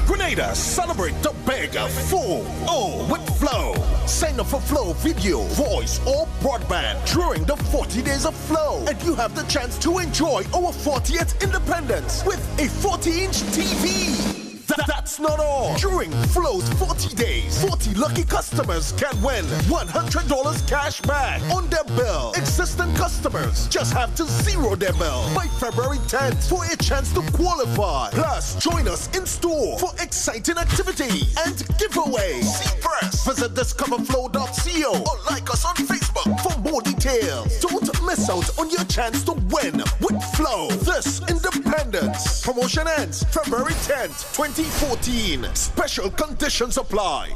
Grenada, celebrate the big full O with Flow. Sign up for Flow video, voice, or broadband during the 40 days of Flow, and you have the chance to enjoy our 40th independence with a 40-inch TV. That's not all. During Flow's 40 days, 40 lucky customers can win $100 cash back on their bill. Existing customers just have to zero their bill by February 10th for a chance to qualify. Plus, join us in store for exciting activity and giveaways. See press. Visit discoverflow.co or like us on Facebook for more details. Don't miss out on your chance to win with Flow this independence. Promotion ends February 10th, 2014. Special conditions apply.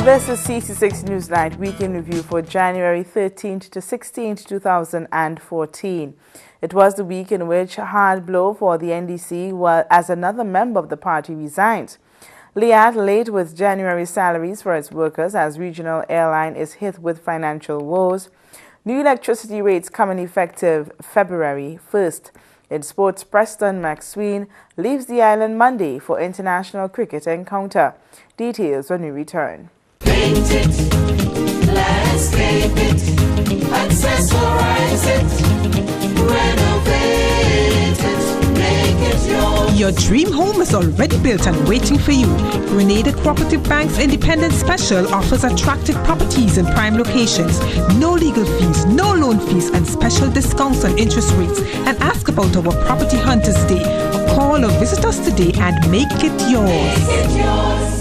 This is CC6 Newsnight Weekend Review for January 13th to 16th, 2014. It was the week in which a hard blow for the NDC as another member of the party resigned. Liat late with January salaries for its workers as regional airline is hit with financial woes. New electricity rates coming effective February 1st. In sports, Preston McSween leaves the island Monday for international cricket encounter. Details when we return. Paint it, landscape it, accessorize it, renovate it, make it yours. Your dream home is already built and waiting for you. Grenada Cooperative Bank's Independent Special offers attractive properties in prime locations. No legal fees, no loan fees, and special discounts on interest rates. And ask about our Property Hunters Day. Call or visit us today and make it yours. Make it yours.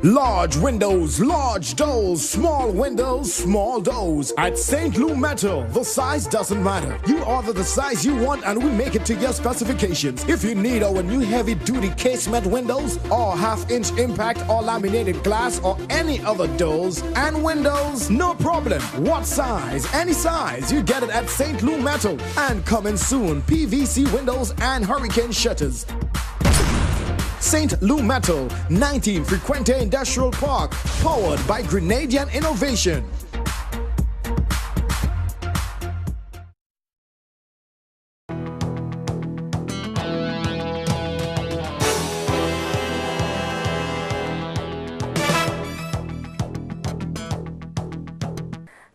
Large windows, large doors, small windows, small doors. At St. Lou Metal, the size doesn't matter. You order the size you want and we make it to your specifications. If you need our new heavy-duty casement windows or half-inch impact or laminated glass or any other doors and windows, no problem. What size? Any size. You get it at St. Lou Metal. And coming soon, PVC windows and hurricane shutters. St. Lou Metal, 19 Frequente Industrial Park, powered by Grenadian Innovation.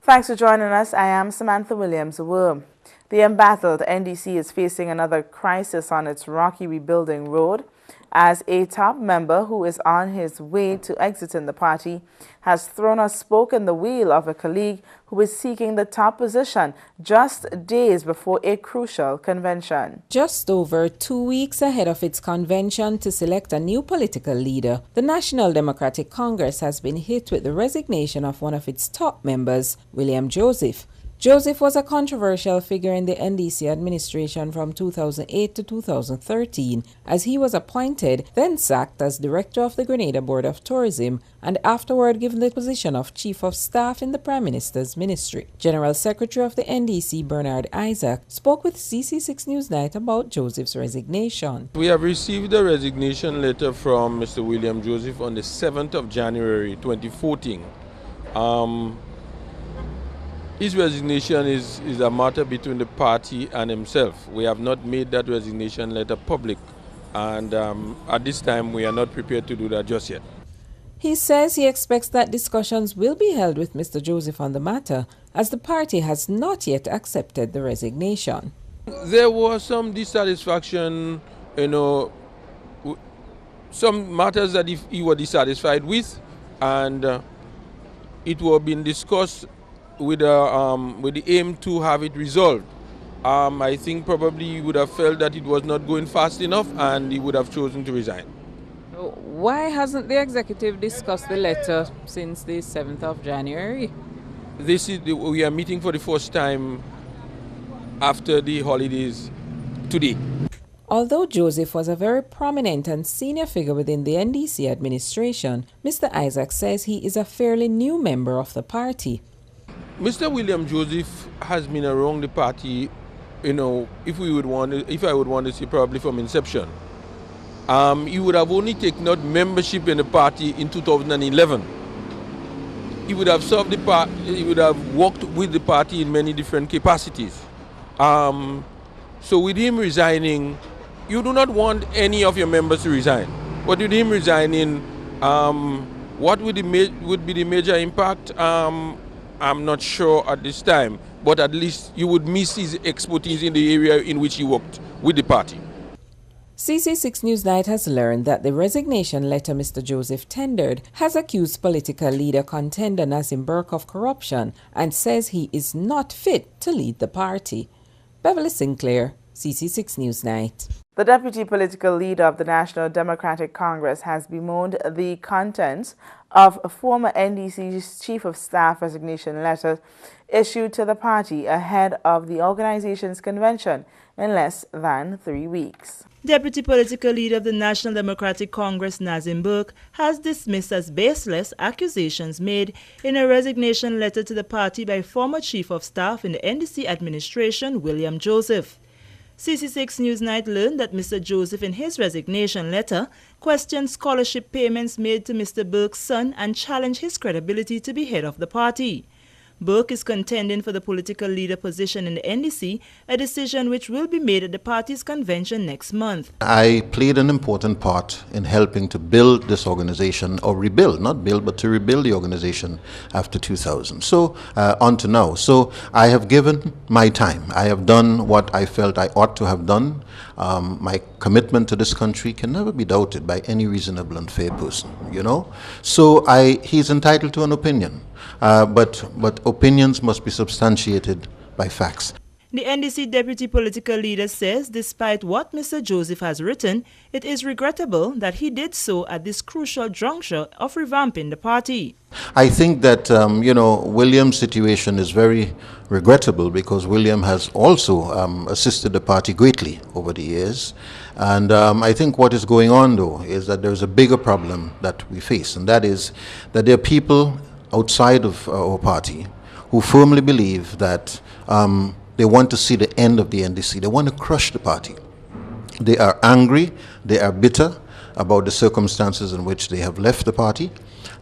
Thanks for joining us. I am Samantha Williams-Worm. The embattled NDC is facing another crisis on its rocky rebuilding road, as a top member who is on his way to exiting the party has thrown a spoke in the wheel of a colleague who is seeking the top position just days before a crucial convention. Just over 2 weeks ahead of its convention to select a new political leader, the National Democratic Congress has been hit with the resignation of one of its top members, William Joseph. Joseph was a controversial figure in the NDC administration from 2008 to 2013, as he was appointed, then sacked as director of the Grenada Board of Tourism, and afterward given the position of Chief of Staff in the Prime Minister's Ministry. General Secretary of the NDC, Bernard Isaac, spoke with CC6 Newsnight about Joseph's resignation. We have received a resignation letter from Mr. William Joseph on the 7th of January 2014. His resignation is a matter between the party and himself. We have not made that resignation letter public, and at this time we are not prepared to do that just yet. He says he expects that discussions will be held with Mr. Joseph on the matter, as the party has not yet accepted the resignation. There was some dissatisfaction, some matters that he was dissatisfied with, and it was being discussed with the aim to have it resolved. I think probably he would have felt that it was not going fast enough and he would have chosen to resign. Why hasn't the executive discussed the letter since the 7th of January? We are meeting for the first time after the holidays today. Although Joseph was a very prominent and senior figure within the NDC administration, Mr. Isaac says he is a fairly new member of the party. Mr. William Joseph has been around the party, if I would want to say probably from inception. he would have only taken out membership in the party in 2011. He would have served the party, he would have worked with the party in many different capacities. So with him resigning, you do not want any of your members to resign. But with him resigning, what would be the major impact? I'm not sure at this time, but at least you would miss his expertise in the area in which he worked with the party. CC6 Newsnight has learned that the resignation letter Mr. Joseph tendered has accused political leader contender Nazim Burke of corruption and says he is not fit to lead the party. Beverly Sinclair, CC6 Newsnight. The deputy political leader of the National Democratic Congress has bemoaned the contents of former NDC's Chief of Staff resignation letter issued to the party ahead of the organization's convention in less than 3 weeks. Deputy political leader of the National Democratic Congress, Nazim Burke, has dismissed as baseless accusations made in a resignation letter to the party by former Chief of Staff in the NDC administration, William Joseph. CC6 Newsnight learned that Mr. Joseph, in his resignation letter, questioned scholarship payments made to Mr. Burke's son and challenged his credibility to be head of the party. Burke is contending for the political leader position in the NDC, a decision which will be made at the party's convention next month. I played an important part in helping to build this organization, or rebuild, not build, but to rebuild the organization after 2000. So, on to now. So, I have given my time. I have done what I felt I ought to have done. My commitment to this country can never be doubted by any reasonable and fair person, you know. So, he's entitled to an opinion. But opinions must be substantiated by facts. The NDC deputy political leader says despite what Mr. Joseph has written, it is regrettable that he did so at this crucial juncture of revamping the party. I think that, William's situation is very regrettable because William has also assisted the party greatly over the years. And I think what is going on, though, is that there's a bigger problem that we face, and that is that there are people outside of our party who firmly believe that they want to see the end of the NDC. They want to crush the party. They are angry, they are bitter about the circumstances in which they have left the party.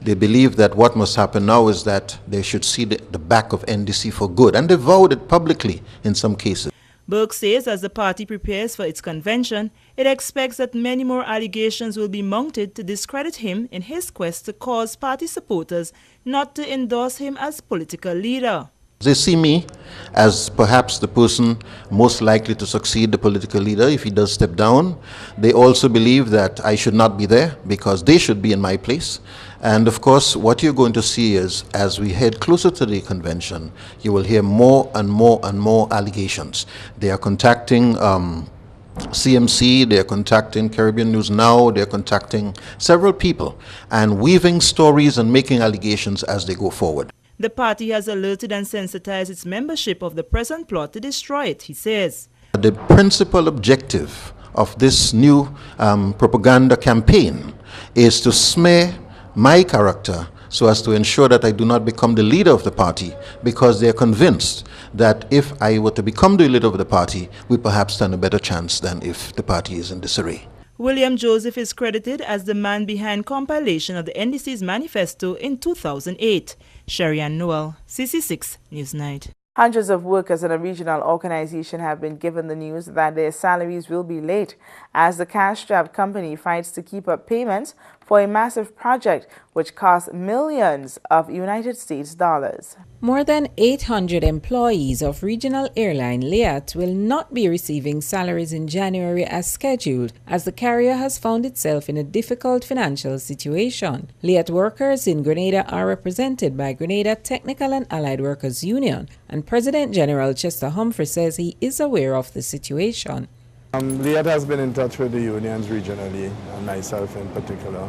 They believe that what must happen now is that they should see the back of NDC for good, and they vowed it publicly in some cases. Burke says as the party prepares for its convention, it expects that many more allegations will be mounted to discredit him in his quest to cause party supporters not to endorse him as political leader. They see me as perhaps the person most likely to succeed the political leader if he does step down. They also believe that I should not be there because they should be in my place. And of course, what you're going to see is, as we head closer to the convention, you will hear more and more and more allegations. They are contacting CMC, they're contacting Caribbean News Now, they're contacting several people and weaving stories and making allegations as they go forward. The party has alerted and sensitized its membership of the present plot to destroy it, he says. The principal objective of this new propaganda campaign is to smear my character so as to ensure that I do not become the leader of the party, because they are convinced that if I were to become the leader of the party, we perhaps stand a better chance than if the party is in disarray. William Joseph is credited as the man behind compilation of the NDC's manifesto in 2008. Sherry-Ann Noel, CC6 Newsnight. Hundreds of workers in a regional organization have been given the news that their salaries will be late as the cash-strapped company fights to keep up payments for a massive project which costs millions of United States dollars. More than 800 employees of regional airline Liat will not be receiving salaries in January as scheduled, as the carrier has found itself in a difficult financial situation. Liat workers in Grenada are represented by Grenada Technical and Allied Workers Union, and President General Chester Humphrey says he is aware of the situation. Liat has been in touch with the unions regionally, and myself in particular,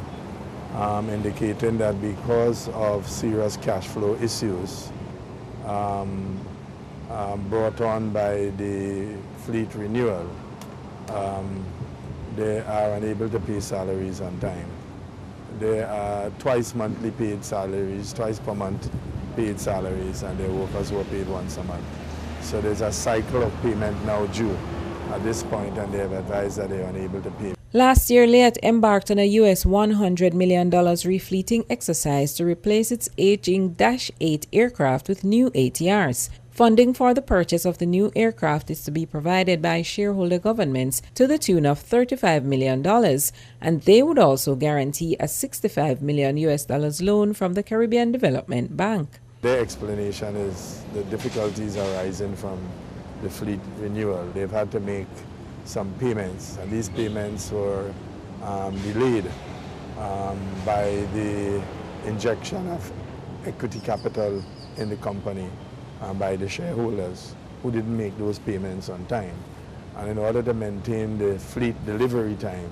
indicating that because of serious cash flow issues brought on by the fleet renewal, they are unable to pay salaries on time. They are twice monthly paid salaries, twice per month paid salaries, and their workers were paid once a month. So there's a cycle of payment now due at this point, and they have advised that they are unable to pay. Last year, Liat embarked on a US $100 million refleeting exercise to replace its aging Dash 8 aircraft with new ATRs. Funding for the purchase of the new aircraft is to be provided by shareholder governments to the tune of $35 million, and they would also guarantee a $65 million loan from the Caribbean Development Bank. Their explanation is the difficulties arising from the fleet renewal. They've had to make some payments, and these payments were delayed by the injection of equity capital in the company by the shareholders who didn't make those payments on time. And in order to maintain the fleet delivery time,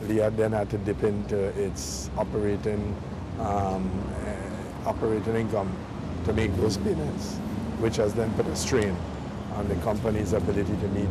Liat then had to dip into its operating income to make those payments, which has then put a strain on the company's ability to meet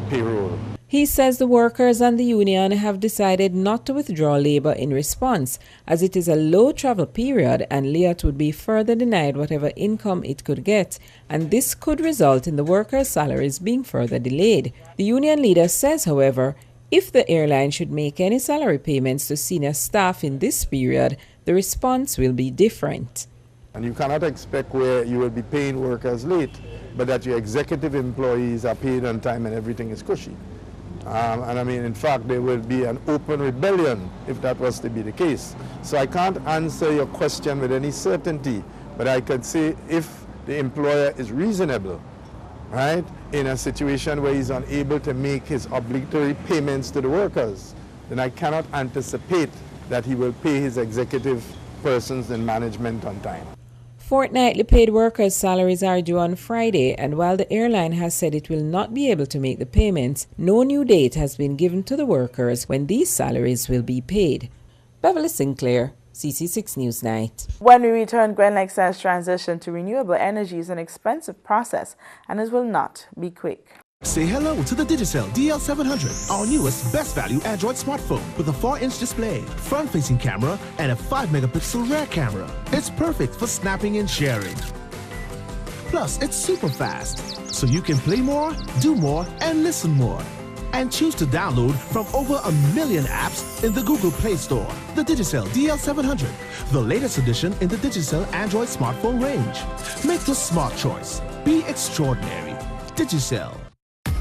payroll. He says the workers and the union have decided not to withdraw labor in response, as it is a low travel period and Liat would be further denied whatever income it could get, and this could result in the workers' salaries being further delayed. The union leader says, however, if the airline should make any salary payments to senior staff in this period, the response will be different. And you cannot expect where you will be paying workers late, but that your executive employees are paid on time and everything is cushy. And I mean, in fact, there will be an open rebellion if that was to be the case. So I can't answer your question with any certainty, but I could say if the employer is reasonable, right, in a situation where he's unable to make his obligatory payments to the workers, then I cannot anticipate that he will pay his executive persons in management on time. Fortnightly paid workers' salaries are due on Friday, and while the airline has said it will not be able to make the payments, no new date has been given to the workers when these salaries will be paid. Beverly Sinclair, CC6 Newsnight. When we return, Grenlec says transition to renewable energy is an expensive process and it will not be quick. Say hello to the Digicel DL700, our newest best value Android smartphone with a 4-inch display, front-facing camera, and a 5-megapixel rear camera. It's perfect for snapping and sharing. Plus, it's super fast, so you can play more, do more, and listen more. And choose to download from over 1 million apps in the Google Play Store. The Digicel DL700, the latest addition in the Digicel Android smartphone range. Make the smart choice. Be extraordinary. Digicel.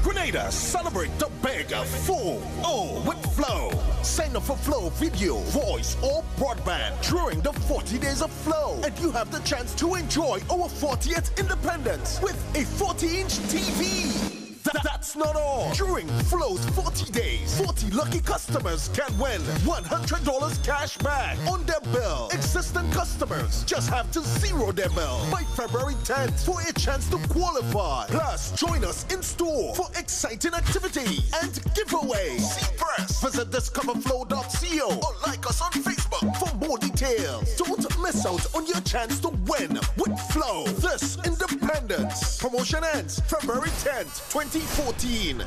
Grenada, celebrate the big full O with Flow. Sign up for Flow video, voice, or broadband during the 40 days of Flow, and you have the chance to enjoy our 40th independence with a 40-inch TV. That's not all. During Flow's 40 days, 40 lucky customers can win $100 cash back on their bill. Existing customers just have to zero their bill by February 10th for a chance to qualify. Plus, join us in store for exciting activities and giveaways. See press. Visit discoverflow.co or like us on Facebook for more details. Don't miss out on your chance to win with Flow this independence. Promotion ends February 10th, 2014.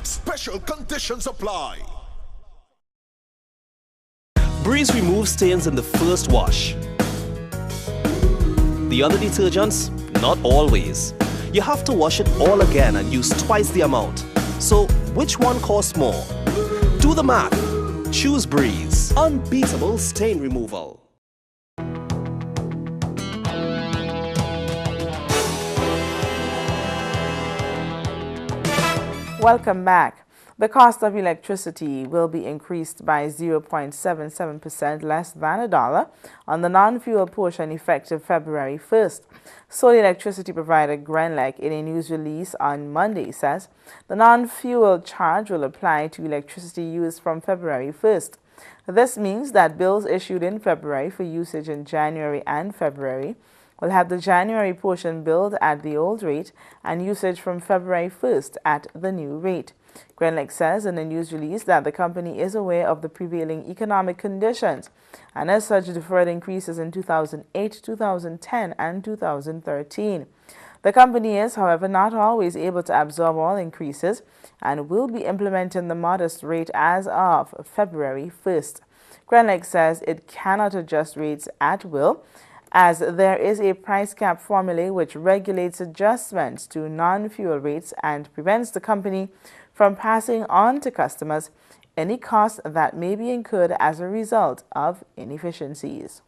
Special conditions apply. Breeze removes stains in the first wash. The other detergents, not always. You have to wash it all again and use twice the amount. So, which one costs more? Do the math. Choose Breeze. Unbeatable stain removal. Welcome back. The cost of electricity will be increased by 0.77% less than $1 on the non-fuel portion effective February 1st. Sole electricity provider Grenlec, in a news release on Monday, says the non-fuel charge will apply to electricity used from February 1st. This means that bills issued in February for usage in January and February will have the January portion billed at the old rate and usage from February 1st at the new rate. Grenlec says in a news release that the company is aware of the prevailing economic conditions and as such deferred increases in 2008, 2010 and 2013. The company is, however, not always able to absorb all increases and will be implementing the modest rate as of February 1st. Grenlec says it cannot adjust rates at will, as there is a price cap formula which regulates adjustments to non-fuel rates and prevents the company from passing on to customers any costs that may be incurred as a result of inefficiencies.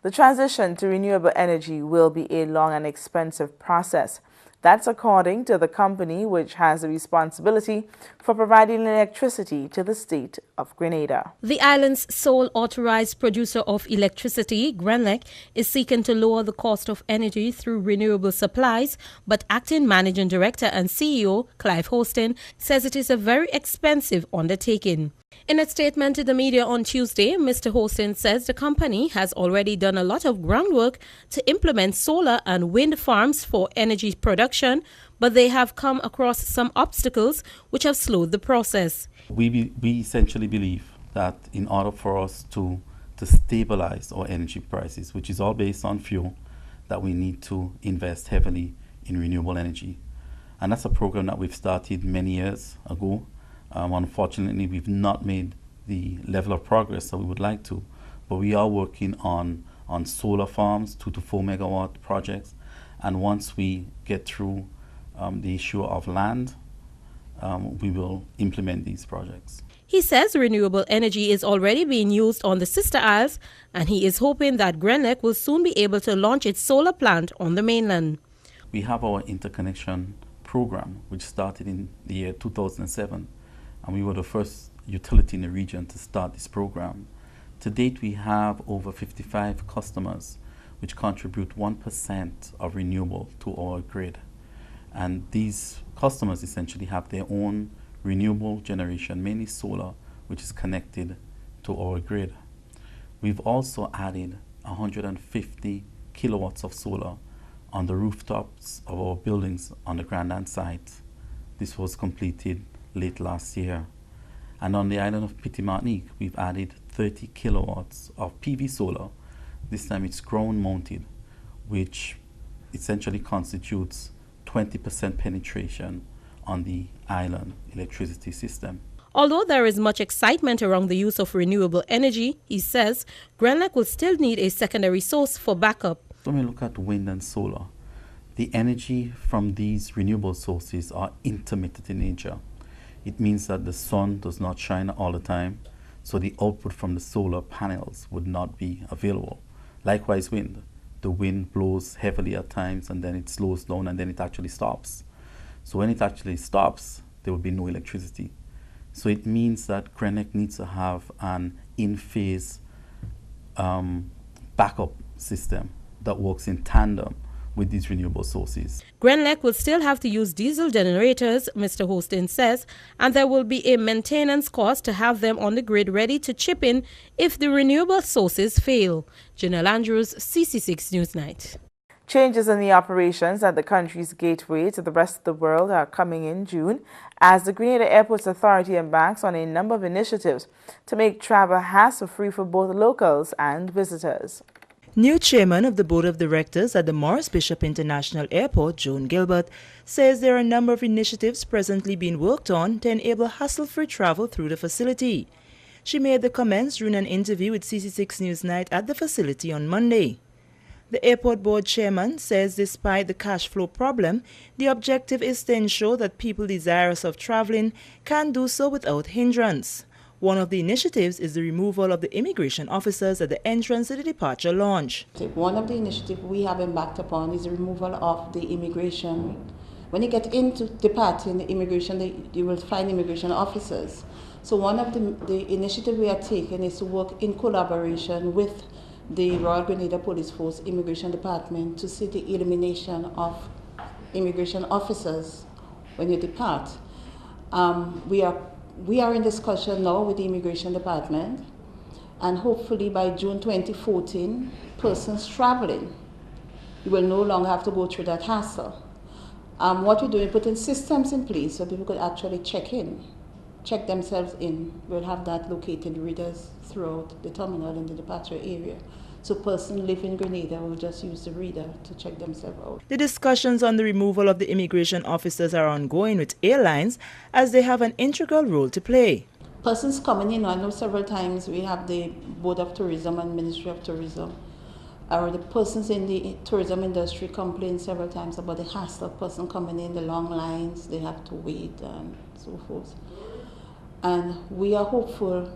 The transition to renewable energy will be a long and expensive process. That's according to the company which has the responsibility for providing electricity to the state of Grenada. The island's sole authorized producer of electricity, Grenlec, is seeking to lower the cost of energy through renewable supplies, but acting managing director and CEO Clive Hostin says it is a very expensive undertaking. In a statement to the media on Tuesday, Mr. Hostin says the company has already done a lot of groundwork to implement solar and wind farms for energy production, but they have come across some obstacles which have slowed the process. We essentially believe that in order for us to stabilize our energy prices, which is all based on fuel, that we need to invest heavily in renewable energy. And that's a program that we've started many years ago. Unfortunately, we've not made the level of progress that we would like to, but we are working on solar farms, 2 to 4 megawatt projects, and once we get through the issue of land, we will implement these projects. He says renewable energy is already being used on the Sister Isles, and he is hoping that Grenlec will soon be able to launch its solar plant on the mainland. We have our interconnection program, which started in the year 2007. And we were the first utility in the region to start this program. To date, we have over 55 customers, which contribute 1% of renewable to our grid. And these customers essentially have their own renewable generation, mainly solar, which is connected to our grid. We've also added 150 kilowatts of solar on the rooftops of our buildings on the Grandand site. This was completed late last year. And on the island of Petit Martinique, we've added 30 kilowatts of PV solar. This time it's ground mounted, which essentially constitutes 20% penetration on the island electricity system. Although there is much excitement around the use of renewable energy, he says Grenlec will still need a secondary source for backup. When we look at wind and solar, the energy from these renewable sources are intermittent in nature. It means that the sun does not shine all the time, so the output from the solar panels would not be available. Likewise, wind. The wind blows heavily at times, and then it slows down, and then it actually stops. So when it actually stops, there will be no electricity. So it means that Grenlec needs to have an in-phase backup system that works in tandem with these renewable sources. Grenlec will still have to use diesel generators, Mr. Hostin says, and there will be a maintenance cost to have them on the grid ready to chip in if the renewable sources fail. Janelle Andrews, CC6 Newsnight. Changes in the operations at the country's gateway to the rest of the world are coming in June as the Grenada Airports Authority embarks on a number of initiatives to make travel hassle-free for both locals and visitors. New chairman of the board of directors at the Morris Bishop International Airport, Joan Gilbert, says there are a number of initiatives presently being worked on to enable hassle-free travel through the facility. She made the comments during an interview with CC6 Newsnight at the facility on Monday. The airport board chairman says despite the cash flow problem, the objective is to ensure that people desirous of traveling can do so without hindrance. One of the initiatives is the removal of the immigration officers at the entrance to the departure lounge. One of the initiatives we have embarked upon is the removal of the immigration. When you get into departing the immigration, you will find immigration officers. So one of the initiatives we are taking is to work in collaboration with the Royal Grenada Police Force Immigration Department to see the elimination of immigration officers when you depart. We are in discussion now with the Immigration Department, and hopefully by June 2014, persons traveling, you will no longer have to go through that hassle. What we're doing, putting systems in place so people could actually check themselves in. We'll have that located readers throughout the terminal in the departure area. So persons living in Grenada will just use the reader to check themselves out. The discussions on the removal of the immigration officers are ongoing with airlines as they have an integral role to play. Persons coming in, I know several times we have the Board of Tourism and Ministry of Tourism, or the persons in the tourism industry complain several times about the hassle of person coming in, the long lines, they have to wait and so forth. And we are hopeful,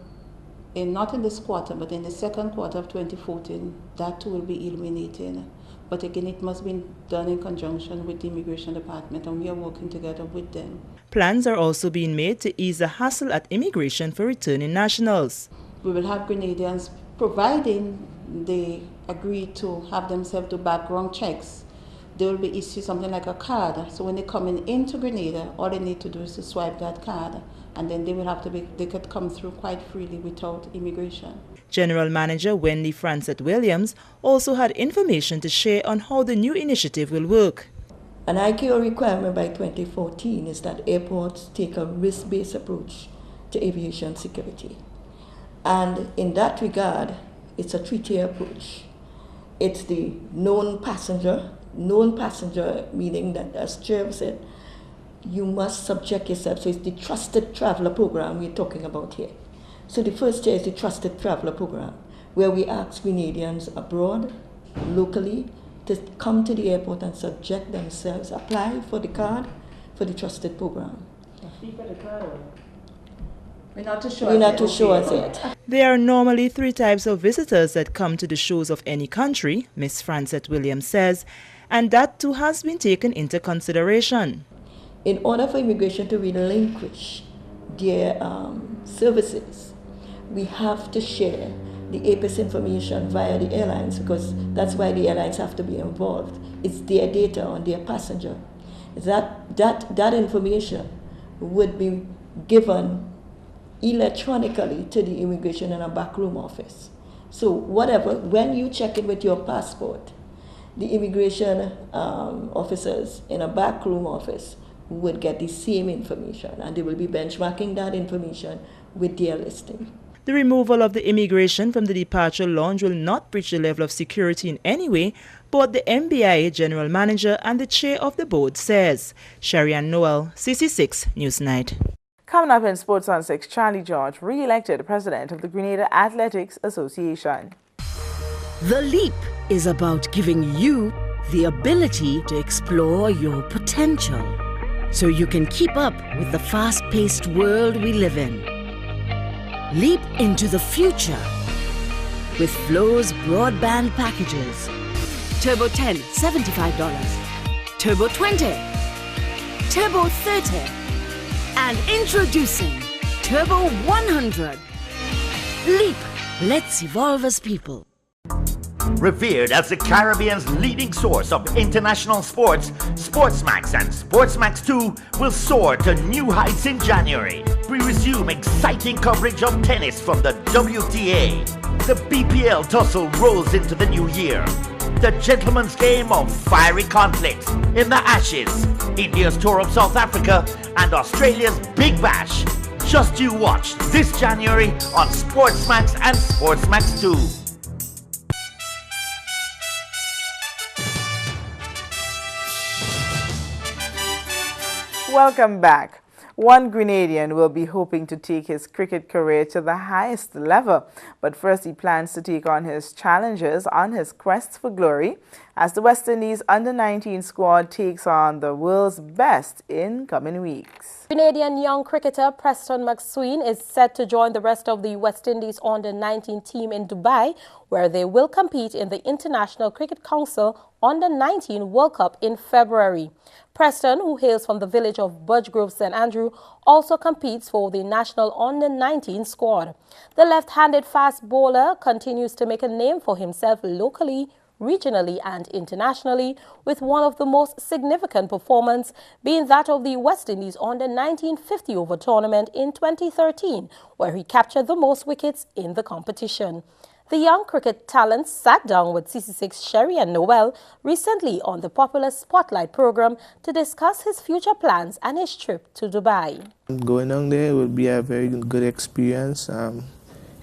not in this quarter, but in the second quarter of 2014, that too will be eliminated. But again, it must be done in conjunction with the Immigration Department, and we are working together with them. Plans are also being made to ease the hassle at immigration for returning nationals. We will have Grenadians, providing they agree to have themselves do background checks, they will be issued something like a card. So when they're coming into Grenada, all they need to do is to swipe that card, and then they could come through quite freely without immigration. General Manager Wendy Francet Williams also had information to share on how the new initiative will work. An ICAO requirement by 2014 is that airports take a risk-based approach to aviation security. And in that regard, it's a three-tier approach. It's the known passenger meaning that, as Chair said, you must subject yourself. So it's the Trusted Traveler Program we're talking about here. So the first tier is the Trusted Traveler Program, where we ask Grenadians abroad, locally, to come to the airport and subject themselves, apply for the card for the Trusted Program. We're not too sure as yet. There are normally three types of visitors that come to the shores of any country, Ms. Francet Williams says, and that too has been taken into consideration. In order for immigration to relinquish their services, we have to share the APIS information via the airlines, because that's why the airlines have to be involved. It's their data on their passenger. That information would be given electronically to the immigration in a backroom office. So when you check in with your passport, the immigration officers in a backroom office would get the same information, and they will be benchmarking that information with their listing. The removal of the immigration from the departure lounge will not breach the level of security in any way, both the MBIA General Manager and the Chair of the Board says. Sharianne Noel, CC6 Newsnight. Coming up in Sports on 6, Charlie George, re-elected president of the Grenada Athletics Association. The Leap is about giving you the ability to explore your potential, so you can keep up with the fast-paced world we live in. Leap into the future with Flow's broadband packages. Turbo 10, $75. Turbo 20. Turbo 30. And introducing Turbo 100. Leap. Let's evolve as people. Revered as the Caribbean's leading source of international sports, Sportsmax and Sportsmax 2 will soar to new heights in January. We resume exciting coverage of tennis from the WTA. The BPL tussle rolls into the new year. The gentleman's game of fiery conflict in the Ashes, India's tour of South Africa, and Australia's Big Bash. Just you watch this January on Sportsmax and Sportsmax 2. Welcome back. One Grenadian will be hoping to take his cricket career to the highest level, but first he plans to take on his challenges on his quest for glory as the West Indies under-19 squad takes on the world's best in coming weeks. Grenadian young cricketer Preston McSween is set to join the rest of the West Indies under-19 team in Dubai, where they will compete in the International Cricket Council Under-19 World Cup in February. Preston, who hails from the village of Budgrove, St. Andrew, also competes for the national under-19 squad. The left-handed fast bowler continues to make a name for himself locally, regionally and internationally, with one of the most significant performances being that of the West Indies under-19 50-over tournament in 2013, where he captured the most wickets in the competition. The young cricket talent sat down with CC6 Sharianne Noel recently on the popular Spotlight program to discuss his future plans and his trip to Dubai. Going down there will be a very good experience.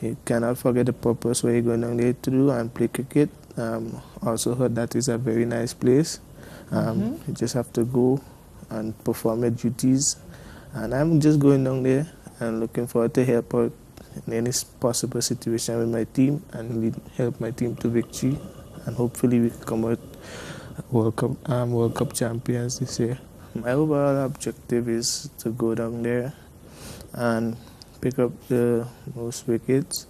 You cannot forget the purpose where you're going down there to do and play cricket. Also heard that is a very nice place. You just have to go and perform your duties. And I'm just going down there and looking forward to help out in any possible situation with my team and help my team to victory, and hopefully we come out World Cup champions this year. My overall objective is to go down there and pick up the most wickets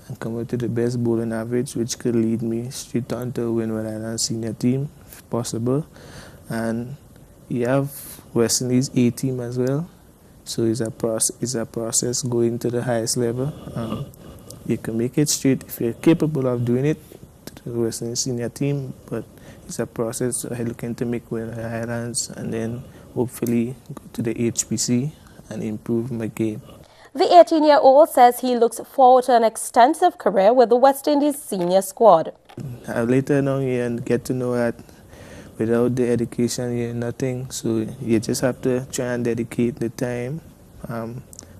and come out to the best bowling average, which could lead me straight on to win with a senior team, if possible. And you have West Indies A team as well, so it's a process going to the highest level. You can make it straight if you're capable of doing it to the West Indies senior team, but it's a process. So I'm looking to make with the Highlands and then hopefully go to the HPC and improve my game. The 18-year-old says he looks forward to an extensive career with the West Indies senior squad. Later on, you get to know that without the education, you're nothing. So you just have to try and dedicate the time.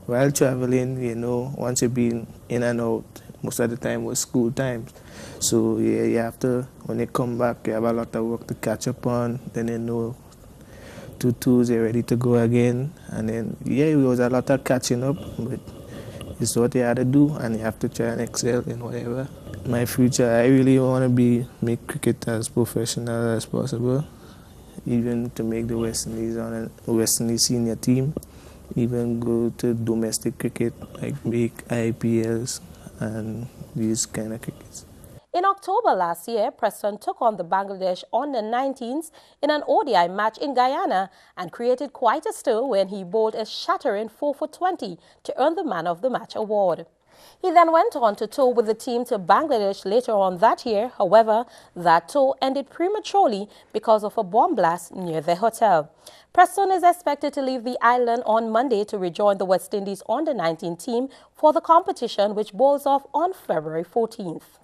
While traveling, once you've been in and out, most of the time was school times. So yeah, you have to, when you come back, you have a lot of work to catch up on. Then 2-2s, you're ready to go again. And then, yeah, it was a lot of catching up, but it's what you had to do, and you have to try and excel in whatever. My future, I really want to make cricket as professional as possible, even to make the West Indies senior team, even go to domestic cricket, like make IPLs and these kind of crickets. In October last year, Preston took on the Bangladesh under-19s in an ODI match in Guyana and created quite a stir when he bowled a shattering 4 for 20 to earn the Man of the Match award. He then went on to tour with the team to Bangladesh later on that year. However, that tour ended prematurely because of a bomb blast near their hotel. Preston is expected to leave the island on Monday to rejoin the West Indies under-19 team for the competition, which bowls off on February 14th.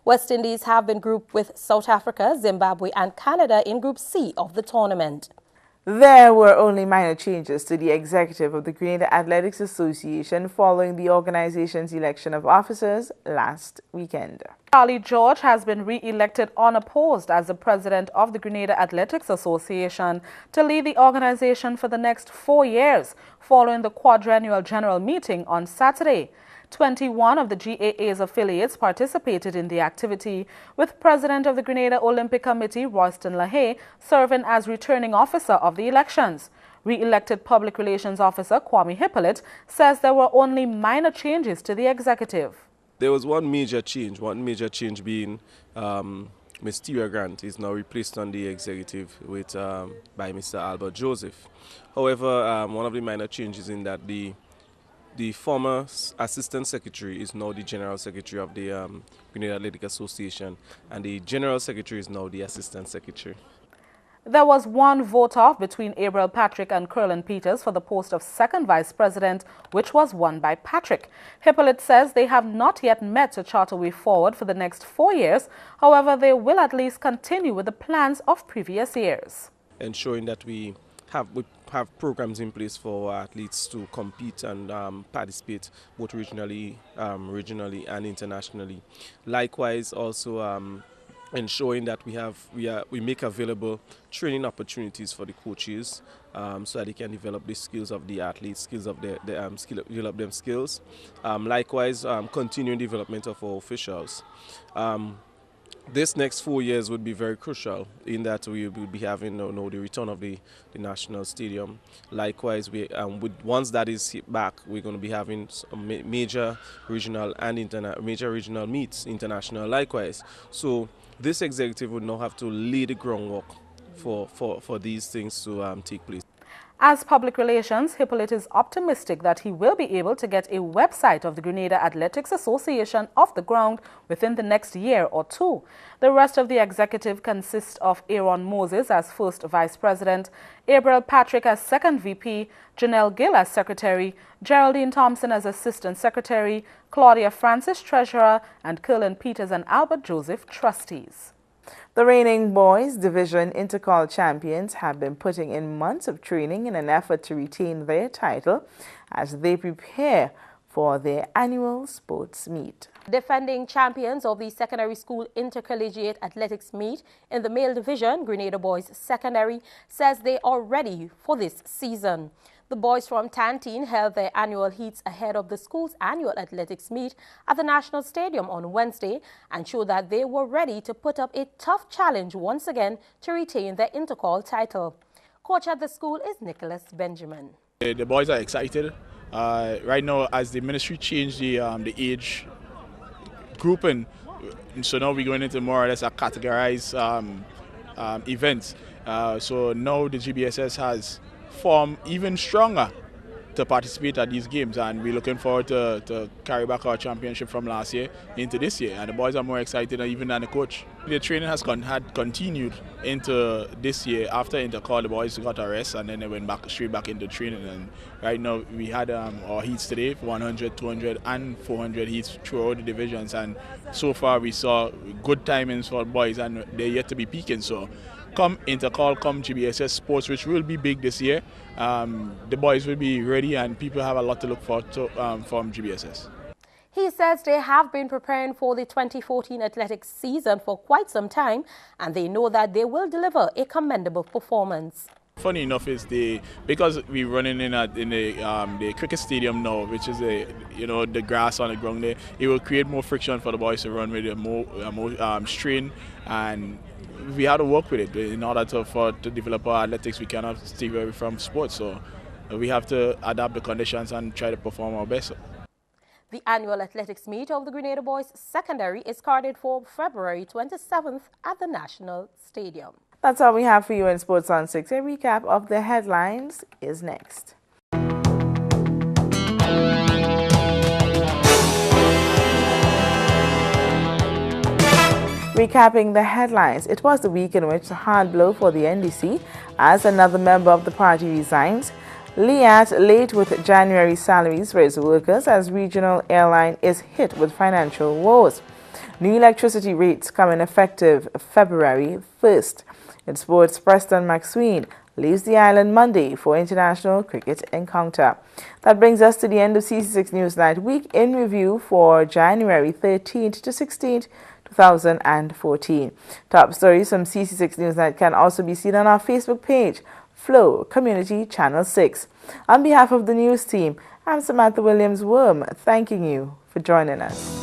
West Indies have been grouped with South Africa, Zimbabwe and Canada in Group C of the tournament. There were only minor changes to the executive of the Grenada Athletics Association following the organization's election of officers last weekend. Charlie George has been re-elected unopposed as the president of the Grenada Athletics Association to lead the organization for the next 4 years following the quadrennial general meeting on Saturday. 21 of the GAA's affiliates participated in the activity, with President of the Grenada Olympic Committee, Royston Lahaye, serving as returning officer of the elections. Re-elected Public Relations Officer Kwame Hippolyte says there were only minor changes to the executive. There was one major change being Ms. Tira Grant is now replaced on the executive by Mr. Albert Joseph. However, one of the minor changes in that the former assistant secretary is now the general secretary of the Grenada Athletic Association, and the general secretary is now the assistant secretary. There was one vote-off between Abril Patrick and Curlin Peters for the post of second vice president, which was won by Patrick. Hippolyte says they have not yet met to chart a way forward for the next 4 years. However, they will at least continue with the plans of previous years. Ensuring that we have programs in place for athletes to compete and participate both regionally and internationally. Likewise, also ensuring that we make available training opportunities for the coaches so that they can develop the skills of the athletes, develop them skills. Likewise, continuing development of our officials. This next 4 years would be very crucial in that we will be having the return of the national stadium. Likewise, once that is back, we're going to be having some major regional meets, international likewise. So this executive would now have to lay the groundwork for these things to take place. As public relations, Hippolyte is optimistic that he will be able to get a website of the Grenada Athletics Association off the ground within the next year or two. The rest of the executive consists of Aaron Moses as first vice president, Abril Patrick as second VP, Janelle Gill as secretary, Geraldine Thompson as assistant secretary, Claudia Francis treasurer, and Curlin Peters and Albert Joseph trustees. The reigning boys division intercol champions have been putting in months of training in an effort to retain their title as they prepare for their annual sports meet. Defending champions of the secondary school intercollegiate athletics meet in the male division, Grenada Boys Secondary, says they are ready for this season. The boys from Tantine held their annual heats ahead of the school's annual athletics meet at the National Stadium on Wednesday and showed that they were ready to put up a tough challenge once again to retain their intercall title. Coach at the school is Nicholas Benjamin. The boys are excited. Right now, as the ministry changed the age grouping, so now we're going into more or less a categorized events. So now the GBSS has formed even stronger to participate at these games, and we're looking forward to carry back our championship from last year into this year, and the boys are more excited even than the coach. The training had continued into this year. After intercall, the boys got a rest and then they went straight back into training, and right now we had our heats today, 100, 200 and 400 heats throughout the divisions, and so far we saw good timings for the boys and they're yet to be peaking. So come intercall, come GBSS Sports, which will be big this year, the boys will be ready and people have a lot to look forward to from GBSS. He says they have been preparing for the 2014 athletics season for quite some time, and they know that they will deliver a commendable performance. Funny enough is because we're running in the cricket stadium now, which is the grass on the ground there, it will create more friction for the boys to run with more strain, and we have to work with it in order to develop our athletics. We cannot stay away from sports, so we have to adapt the conditions and try to perform our best. The annual athletics meet of the Grenada Boys Secondary is scheduled for February 27th at the National Stadium. That's all we have for you in Sports on 6. A recap of the headlines is next. Recapping the headlines, it was the week in which a hard blow for the NDC as another member of the party resigns. Liat late with January salaries for its workers as regional airline is hit with financial woes. New electricity rates come in effective February 1st. In sports, Preston McSween leaves the island Monday for international cricket encounter. That brings us to the end of CC6 Newsnight Week in Review for January 13th to 16th, 2014. Top stories from CC6 Newsnight can also be seen on our Facebook page, Flow Community Channel 6. On behalf of the news team, I'm Samantha Williams-Worm, thanking you for joining us.